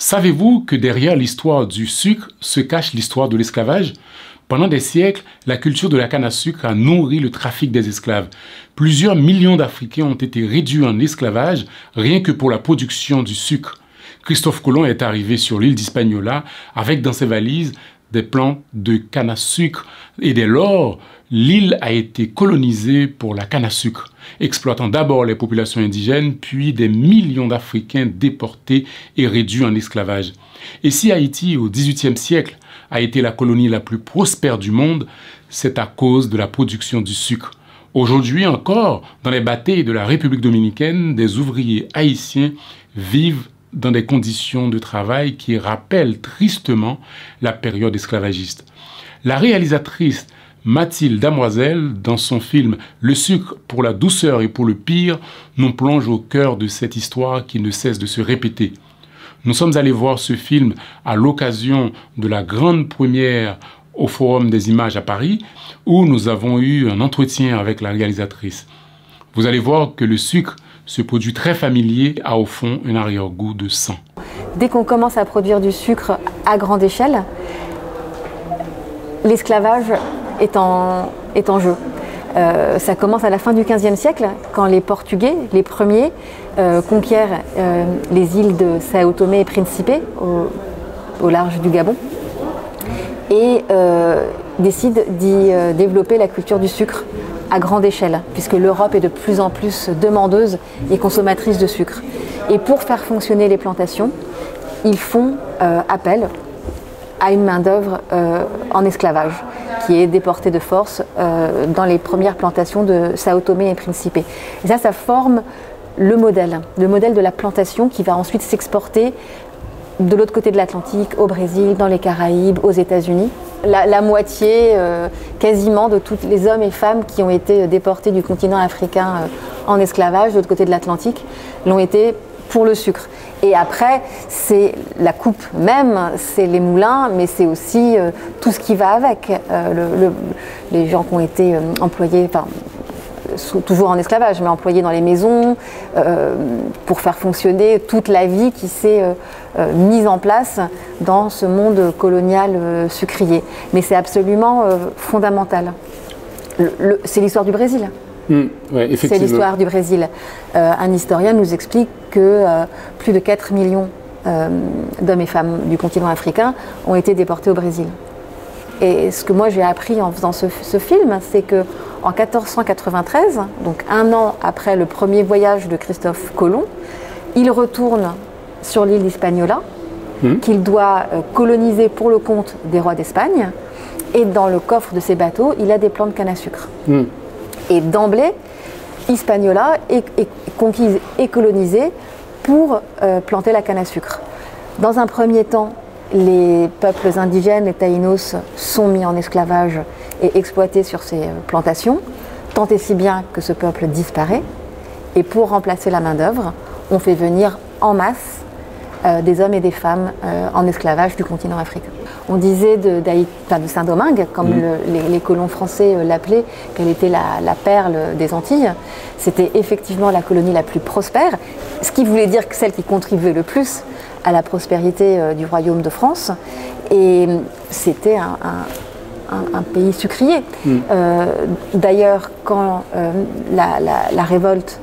Savez-vous que derrière l'histoire du sucre se cache l'histoire de l'esclavage? Pendant des siècles, la culture de la canne à sucre a nourri le trafic des esclaves. Plusieurs millions d'Africains ont été réduits en esclavage rien que pour la production du sucre. Christophe Colomb est arrivé sur l'île d'Hispaniola avec dans ses valises des plantes de canne à sucre et dès lors, l'île a été colonisée pour la canne à sucre, exploitant d'abord les populations indigènes, puis des millions d'Africains déportés et réduits en esclavage. Et si Haïti, au XVIIIe siècle, a été la colonie la plus prospère du monde, c'est à cause de la production du sucre. Aujourd'hui encore, dans les bâtés de la République dominicaine, des ouvriers haïtiens vivent dans des conditions de travail qui rappellent tristement la période esclavagiste. La réalisatrice Mathilde Damoiselle, dans son film « Le sucre pour la douceur et pour le pire », nous plonge au cœur de cette histoire qui ne cesse de se répéter. Nous sommes allés voir ce film à l'occasion de la grande première au Forum des images à Paris, où nous avons eu un entretien avec la réalisatrice. Vous allez voir que le sucre, ce produit très familier, a au fond un arrière-goût de sang. Dès qu'on commence à produire du sucre à grande échelle, l'esclavage est en jeu. Ça commence à la fin du XVe siècle, quand les Portugais, les premiers, conquièrent les îles de Sao Tomé et Principe, au large du Gabon, et décident d'y développer la culture du sucre à grande échelle, puisque l'Europe est de plus en plus demandeuse et consommatrice de sucre. Et pour faire fonctionner les plantations, ils font appel à une main-d'œuvre en esclavage, qui est déportée de force dans les premières plantations de Sao Tomé et Principe. Et ça forme le modèle de la plantation qui va ensuite s'exporter de l'autre côté de l'Atlantique, au Brésil, dans les Caraïbes, aux États-Unis. La moitié, quasiment, de tous les hommes et femmes qui ont été déportés du continent africain en esclavage, de l'autre côté de l'Atlantique, l'ont été pour le sucre. Et après, c'est la coupe même, c'est les moulins, mais c'est aussi tout ce qui va avec. Les gens qui ont été employés, enfin, toujours en esclavage, mais employés dans les maisons, pour faire fonctionner toute la vie qui s'est mise en place dans ce monde colonial sucrier. Mais c'est absolument fondamental. C'est l'histoire du Brésil. Ouais, c'est l'histoire du Brésil. Un historien nous explique que plus de 4 millions d'hommes et femmes du continent africain ont été déportés au Brésil. Et ce que moi j'ai appris en faisant ce film, c'est qu'en 1493, donc un an après le premier voyage de Christophe Colomb, il retourne sur l'île d'Hispaniola, qu'il doit coloniser pour le compte des rois d'Espagne, et dans le coffre de ses bateaux, il a des plants de canne à sucre. Et d'emblée, Hispaniola est conquise et colonisée pour planter la canne à sucre. Dans un premier temps, les peuples indigènes, les Taïnos, sont mis en esclavage et exploités sur ces plantations, tant et si bien que ce peuple disparaît. Et pour remplacer la main-d'œuvre, on fait venir en masse des hommes et des femmes en esclavage du continent africain. On disait de Saint-Domingue, comme les colons français l'appelaient, qu'elle était la perle des Antilles. C'était effectivement la colonie la plus prospère, ce qui voulait dire que celle qui contribuait le plus à la prospérité du royaume de France. Et c'était un pays sucrier. D'ailleurs, quand la révolte,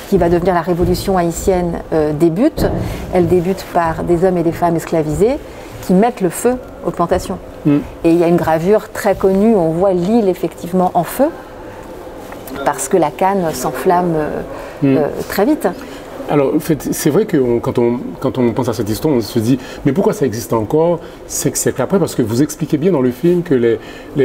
qui va devenir la révolution haïtienne, débute, elle débute par des hommes et des femmes esclavisés qui mettent le feu aux plantations. Et il y a une gravure très connue, on voit l'île effectivement en feu, parce que la canne s'enflamme très vite. Alors, en fait, c'est vrai que quand on pense à cette histoire, on se dit, mais pourquoi ça existe encore 5 siècles après? Parce que vous expliquez bien dans le film que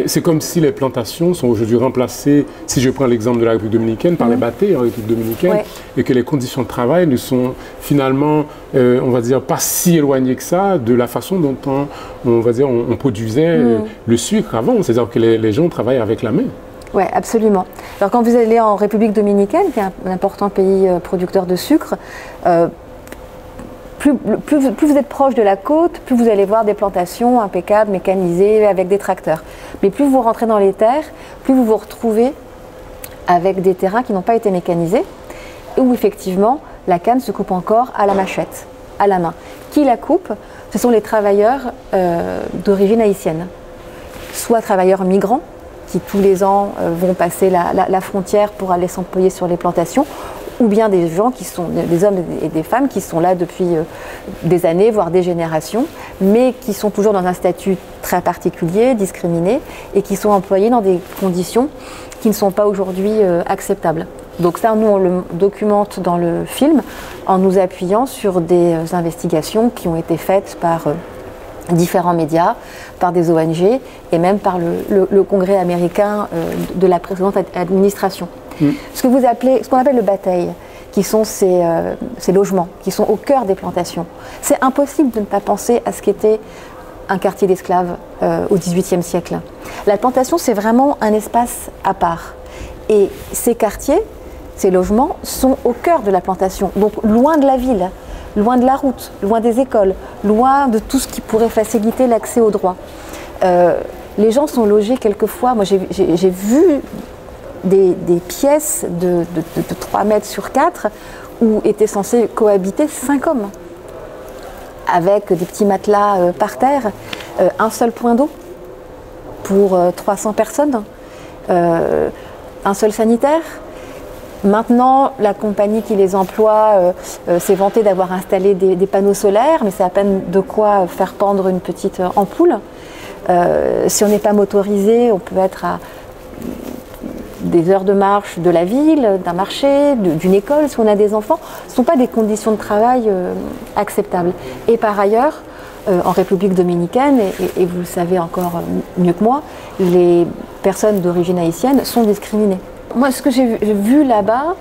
c'est comme si les plantations sont aujourd'hui remplacées, si je prends l'exemple de la République dominicaine, par les bâtés en République dominicaine, et que les conditions de travail ne sont finalement, on va dire, pas si éloignées que ça de la façon dont on produisait le sucre avant. C'est-à-dire que les gens travaillent avec la main. Oui, absolument. Alors quand vous allez en République dominicaine, qui est un important pays producteur de sucre, plus vous êtes proche de la côte, plus vous allez voir des plantations impeccables, mécanisées, avec des tracteurs. Mais plus vous rentrez dans les terres, plus vous vous retrouvez avec des terrains qui n'ont pas été mécanisés, et où effectivement la canne se coupe encore à la machette, à la main, qui la coupe, ce sont les travailleurs d'origine haïtienne, soit travailleurs migrants, qui tous les ans vont passer la frontière pour aller s'employer sur les plantations, ou bien des gens qui sont des hommes et des femmes qui sont là depuis des années, voire des générations, mais qui sont toujours dans un statut très particulier, discriminé, et qui sont employés dans des conditions qui ne sont pas aujourd'hui acceptables. Donc ça, nous, on le documente dans le film en nous appuyant sur des investigations qui ont été faites par différents médias, par des ONG et même par le Congrès américain de la précédente administration. Ce qu'on appelle le bataille, qui sont ces logements, qui sont au cœur des plantations. C'est impossible de ne pas penser à ce qu'était un quartier d'esclaves au XVIIIe siècle. La plantation, c'est vraiment un espace à part. Et ces quartiers, ces logements, sont au cœur de la plantation, donc loin de la ville, loin de la route, loin des écoles, loin de tout ce qui pourrait faciliter l'accès aux droits. Les gens sont logés quelquefois, moi j'ai vu des pièces de 3 mètres sur 4 où étaient censés cohabiter 5 hommes, avec des petits matelas par terre, un seul point d'eau pour 300 personnes, un seul sanitaire. Maintenant, la compagnie qui les emploie s'est vantée d'avoir installé des panneaux solaires, mais c'est à peine de quoi faire pendre une petite ampoule. Si on n'est pas motorisé, on peut être à des heures de marche de la ville, d'un marché, d'une école, si on a des enfants. Ce ne sont pas des conditions de travail acceptables. Et par ailleurs, en République dominicaine, et vous le savez encore mieux que moi, les personnes d'origine haïtienne sont discriminées. Moi, ce que j'ai vu là-bas,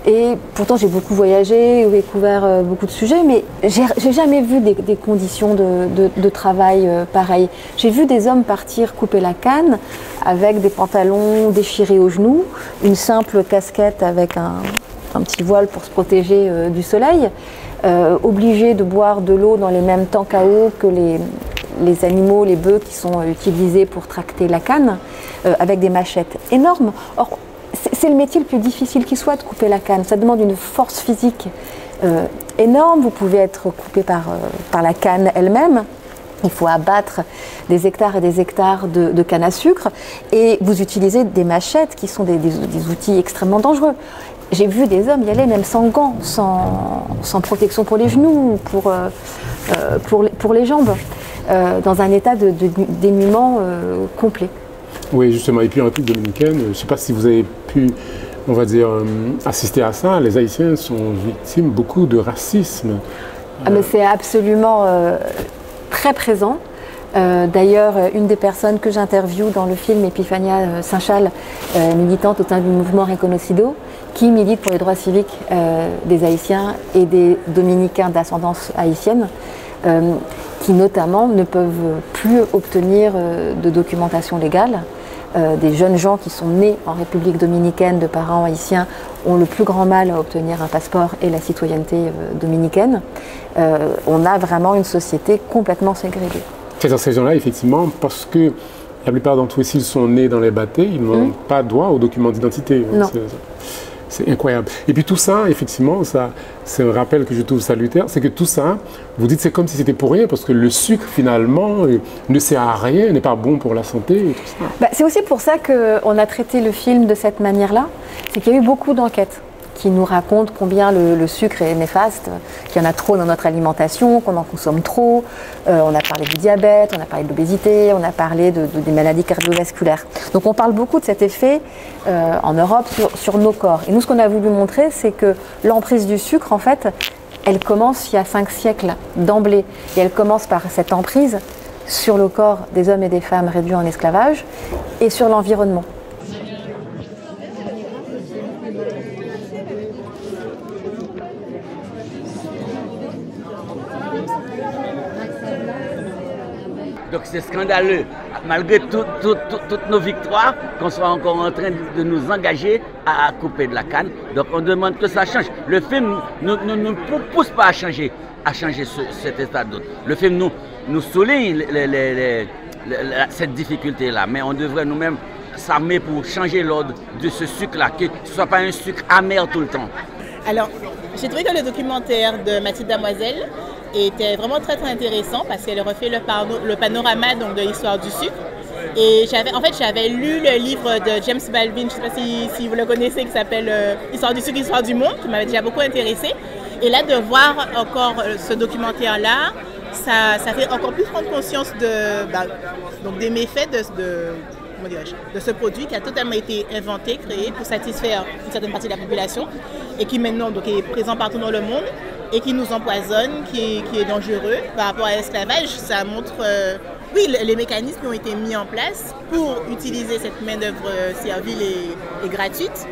et pourtant j'ai beaucoup voyagé, découvert beaucoup de sujets, mais j'ai jamais vu des conditions de travail pareilles. J'ai vu des hommes partir couper la canne avec des pantalons déchirés aux genoux, une simple casquette avec un petit voile pour se protéger du soleil, obligés de boire de l'eau dans les mêmes tanks à eau que les animaux, les bœufs qui sont utilisés pour tracter la canne, avec des machettes énormes. Or, c'est le métier le plus difficile qui soit de couper la canne. Ça demande une force physique énorme. Vous pouvez être coupé par la canne elle-même. Il faut abattre des hectares et des hectares de canne à sucre. Et vous utilisez des machettes qui sont des outils extrêmement dangereux. J'ai vu des hommes y aller même sans gants, sans protection pour les genoux, pour les jambes, dans un état de dénuement complet. Oui, justement. Et puis en République dominicaine, je ne sais pas si vous avez pu, on va dire, assister à ça. Les Haïtiens sont victimes beaucoup de racisme. Mais c'est absolument très présent. D'ailleurs, une des personnes que j'interviewe dans le film, Epiphania Saint-Chal, militante au sein du mouvement Reconocido, qui milite pour les droits civiques des Haïtiens et des Dominicains d'ascendance haïtienne, qui notamment ne peuvent plus obtenir de documentation légale. Des jeunes gens qui sont nés en République dominicaine de parents haïtiens ont le plus grand mal à obtenir un passeport et la citoyenneté dominicaine. On a vraiment une société complètement ségrégée. C'est dans ces gens-là, effectivement, parce que la plupart d'entre eux, s'ils sont nés dans les bâtés, ils n'ont pas droit aux documents d'identité. C'est incroyable. Et puis tout ça, effectivement, c'est un rappel que je trouve salutaire, c'est que tout ça, vous dites c'est comme si c'était pour rien, parce que le sucre, finalement, ne sert à rien, n'est pas bon pour la santé et tout ça. C'est aussi pour ça qu'on a traité le film de cette manière-là, c'est qu'il y a eu beaucoup d'enquêtes qui nous racontent combien le sucre est néfaste, qu'il y en a trop dans notre alimentation, qu'on en consomme trop. On a parlé du diabète, on a parlé de l'obésité, on a parlé des maladies cardiovasculaires. Donc on parle beaucoup de cet effet en Europe sur nos corps. Et nous, ce qu'on a voulu montrer, c'est que l'emprise du sucre, en fait, elle commence il y a 5 siècles d'emblée. Et elle commence par cette emprise sur le corps des hommes et des femmes réduits en esclavage et sur l'environnement. Donc c'est scandaleux, malgré toutes nos victoires, qu'on soit encore en train de nous engager à couper de la canne. Donc on demande que ça change. Le film ne nous pousse pas à changer cet état d'autre. Le film nous souligne cette difficulté-là, mais on devrait nous-mêmes s'armer pour changer l'ordre de ce sucre-là, que ce ne soit pas un sucre amer tout le temps. Alors, j'ai trouvé que le documentaire de Mathilde Damoiselle était vraiment très très intéressant parce qu'elle refait le panorama donc, de l'histoire du sucre. Et j'avais lu le livre de James Baldwin, je ne sais pas si vous le connaissez, qui s'appelle Histoire du sucre, Histoire du monde, qui m'avait déjà beaucoup intéressé. Et là, de voir encore ce documentaire-là, ça fait encore plus prendre conscience donc des méfaits de ce produit qui a totalement été inventé, créé pour satisfaire une certaine partie de la population et qui maintenant donc, est présent partout dans le monde et qui nous empoisonne, qui est dangereux. Par rapport à l'esclavage, ça montre les mécanismes qui ont été mis en place pour utiliser cette main-d'œuvre servile et gratuite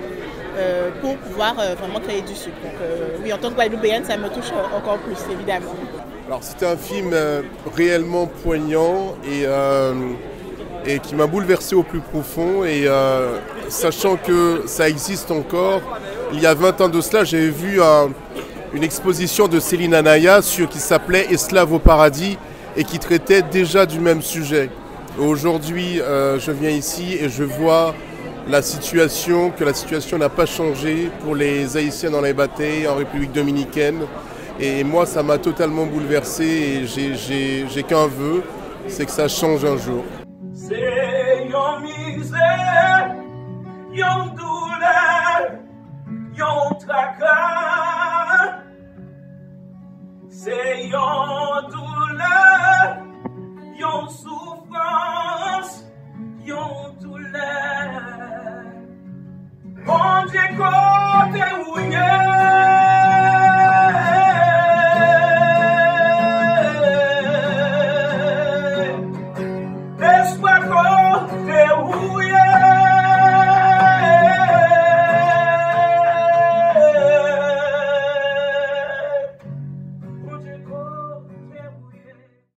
pour pouvoir vraiment créer du sucre. Donc, oui, en tant que Guadeloupéenne, ça me touche encore plus, évidemment. Alors, c'était un film réellement poignant et qui m'a bouleversé au plus profond. Et sachant que ça existe encore, il y a 20 ans de cela, j'avais vu une exposition de Céline Anaya qui s'appelait « Esclaves au paradis » et qui traitait déjà du même sujet. Aujourd'hui, je viens ici et je vois que la situation n'a pas changé pour les Haïtiens dans les batailles en République dominicaine. Et moi, ça m'a totalement bouleversé et j'ai qu'un vœu, c'est que ça change un jour. C'est yon misère, yon douleur, yon tracas, c'est yon